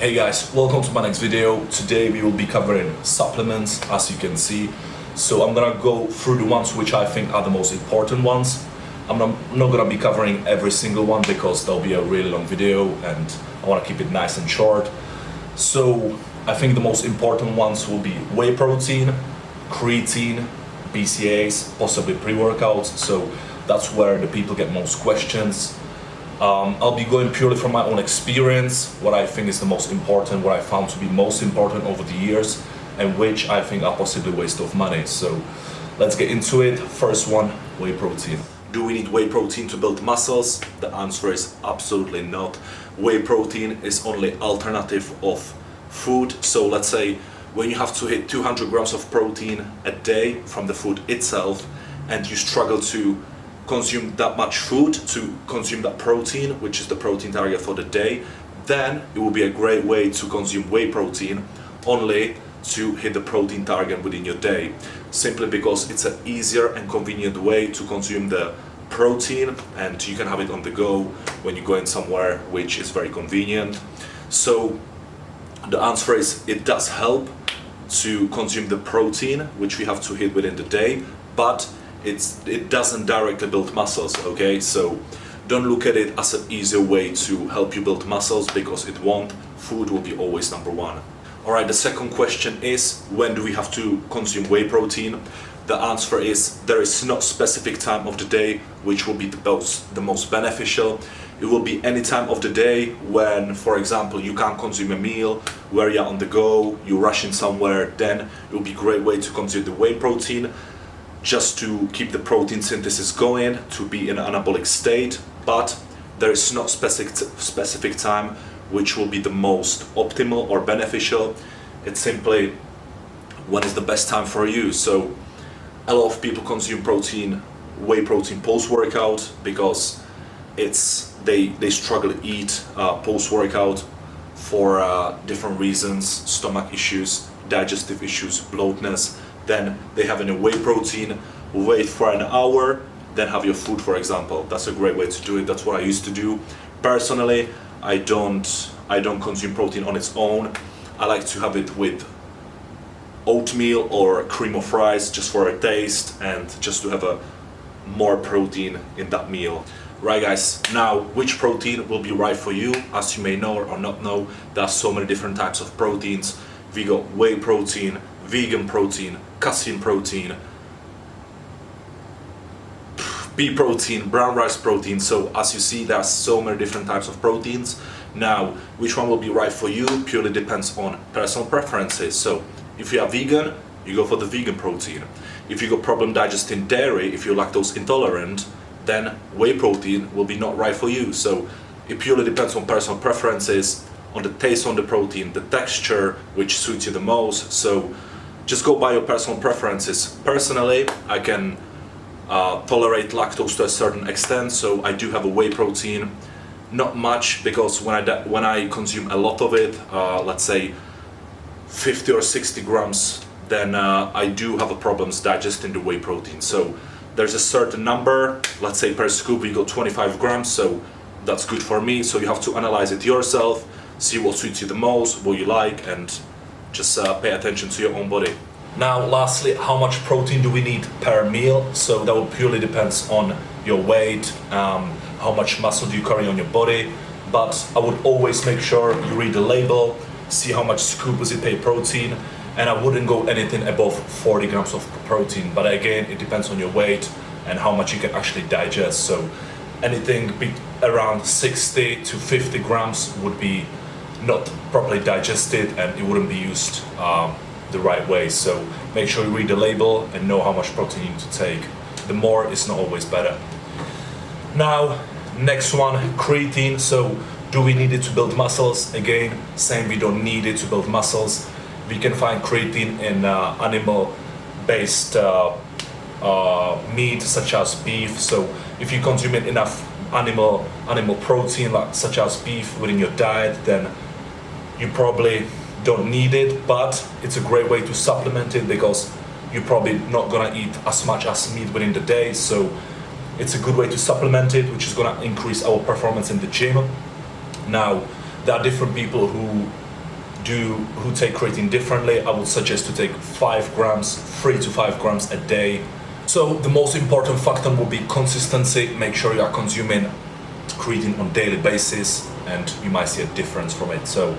Hey guys, welcome to my next video. Today we will be covering supplements, as you can see. So I'm gonna go through the ones which I think are the most important ones. I'm not gonna be covering every single one because that'll be a really long video and I wanna keep it nice and short. So I think the most important ones will be whey protein, creatine, BCAAs, possibly pre-workouts. So that's where the people get most questions. I'll be going purely from my own experience, what I think is the most important, what I found to be most important over the years, and which I think are possibly a waste of money. So let's get into it. First one, whey protein. Do we need whey protein to build muscles? The answer is absolutely not. Whey protein is only alternative of food. So let's say when you have to hit 200 grams of protein a day from the food itself, and you struggle to consume that much food, to consume that protein, which is the protein target for the day, then it will be a great way to consume whey protein only to hit the protein target within your day, simply because it's an easier and convenient way to consume the protein, and you can have it on the go when you're going somewhere, which is very convenient. So the answer is it does help to consume the protein which we have to hit within the day, but it doesn't directly build muscles, okay? So don't look at it as an easier way to help you build muscles, because it won't. Food will be always number one. All right, the second question is, when do we have to consume whey protein? The answer is there is no specific time of the day which will be the most beneficial. It will be any time of the day when, for example, you can't consume a meal, where you're on the go, you're rushing somewhere, then it will be a great way to consume the whey protein, just to keep the protein synthesis going, to be in an anabolic state. But there is no specific time which will be the most optimal or beneficial. It's simply when is the best time for you. So a lot of people consume whey protein post-workout, because they struggle to eat post-workout for different reasons: stomach issues, digestive issues, bloatness. Then they have a whey protein, wait for an hour, then have your food, for example. That's a great way to do it. That's what I used to do. Personally, I don't consume protein on its own. I like to have it with oatmeal or cream of rice, just for a taste and just to have a more protein in that meal. Right guys, now which protein will be right for you? As you may know or not know, there are so many different types of proteins. We got whey protein, vegan protein, casein protein, pea protein, brown rice protein. So as you see, there are so many different types of proteins. Now, which one will be right for you purely depends on personal preferences. So if you are vegan, you go for the vegan protein. If you got problem digesting dairy, if you're lactose intolerant, then whey protein will be not right for you. So it purely depends on personal preferences, on the taste on the protein, the texture, which suits you the most. So just go by your personal preferences. Personally, I can tolerate lactose to a certain extent, so I do have a whey protein. Not much, because when I consume a lot of it, let's say 50 or 60 grams, then I do have problems digesting the whey protein. So there's a certain number, let's say per scoop we got 25 grams, so that's good for me. So you have to analyze it yourself, see what suits you the most, what you like, and just pay attention to your own body. Now lastly, how much protein do we need per meal? So that will purely depends on your weight, how much muscle do you carry on your body, but I would always make sure you read the label, see how much scoop is it pay protein, and I wouldn't go anything above 40 grams of protein. But again, it depends on your weight and how much you can actually digest. So anything around 60 to 50 grams would be not properly digested, and it wouldn't be used the right way. So make sure you read the label and know how much protein you need to take. The more is not always better. Now, next one, creatine. So do we need it to build muscles? Again, same, we don't need it to build muscles. We can find creatine in animal-based meat, such as beef. So if you consume enough animal protein, such as beef, within your diet, then you probably don't need it. But it's a great way to supplement it, because you're probably not gonna eat as much as meat within the day. So it's a good way to supplement it, which is gonna increase our performance in the gym. Now, there are different people who who take creatine differently, I would suggest to take 5 grams, 3 to 5 grams a day. So the most important factor will be consistency. Make sure you are consuming creatine on a daily basis, and you might see a difference from it. So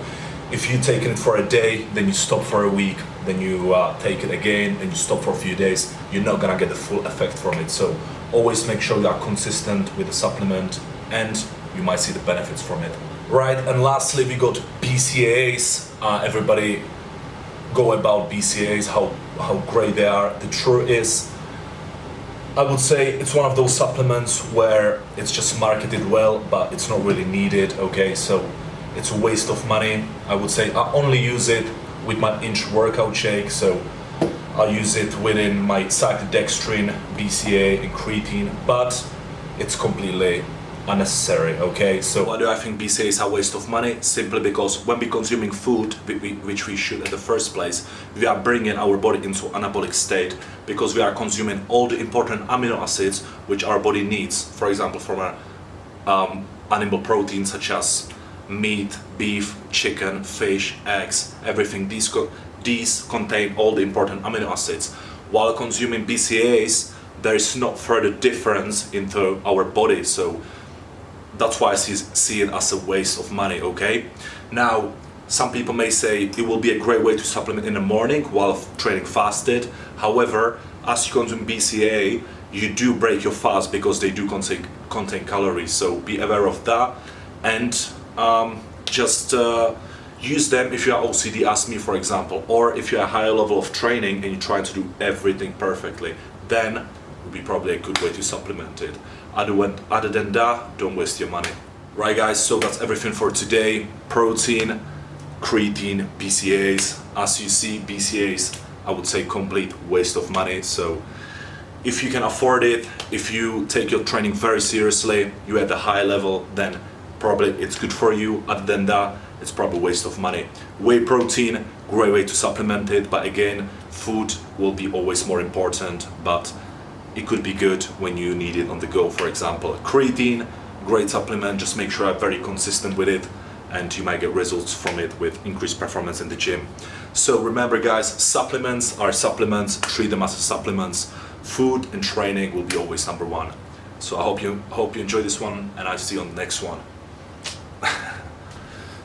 if you take it for a day, then you stop for a week, then you take it again, and you stop for a few days, you're not gonna get the full effect from it. So always make sure you are consistent with the supplement, and you might see the benefits from it. Right, and lastly we got BCAAs. Everybody go about BCAAs, how great they are. The truth is, I would say it's one of those supplements where it's just marketed well, but it's not really needed, okay? So it's a waste of money. I would say I only use it with my inch workout shake, so I use it within my cyclodextrin, BCAA and creatine, but it's completely unnecessary, okay? So why do I think BCAA is a waste of money? Simply because when we're consuming food, which we should in the first place, we are bringing our body into anabolic state because we are consuming all the important amino acids which our body needs. For example, from our animal proteins such as meat, beef, chicken, fish, eggs, everything. These contain all the important amino acids. While consuming BCAAs, there is no further difference into our body. So that's why I see it as a waste of money, okay? Now, some people may say it will be a great way to supplement in the morning while training fasted. However, as you consume BCAA, you do break your fast because they do contain calories. So be aware of that, and just use them if you are OCD, as me for example, or if you're a higher level of training and you try to do everything perfectly, then it would be probably a good way to supplement it. Other than that, don't waste your money. Right guys, so that's everything for today. Protein, creatine, BCAAs. As you see, BCAAs, I would say complete waste of money. So if you can afford it, if you take your training very seriously, you're at a high level, then probably it's good for you. Other than that, it's probably a waste of money. Whey protein, great way to supplement it, but again, food will be always more important, but it could be good when you need it on the go. For example, creatine, great supplement, just make sure I'm very consistent with it, and you might get results from it with increased performance in the gym. So remember guys, supplements are supplements, treat them as supplements. Food and training will be always number one. So I hope you enjoy this one, and I'll see you on the next one.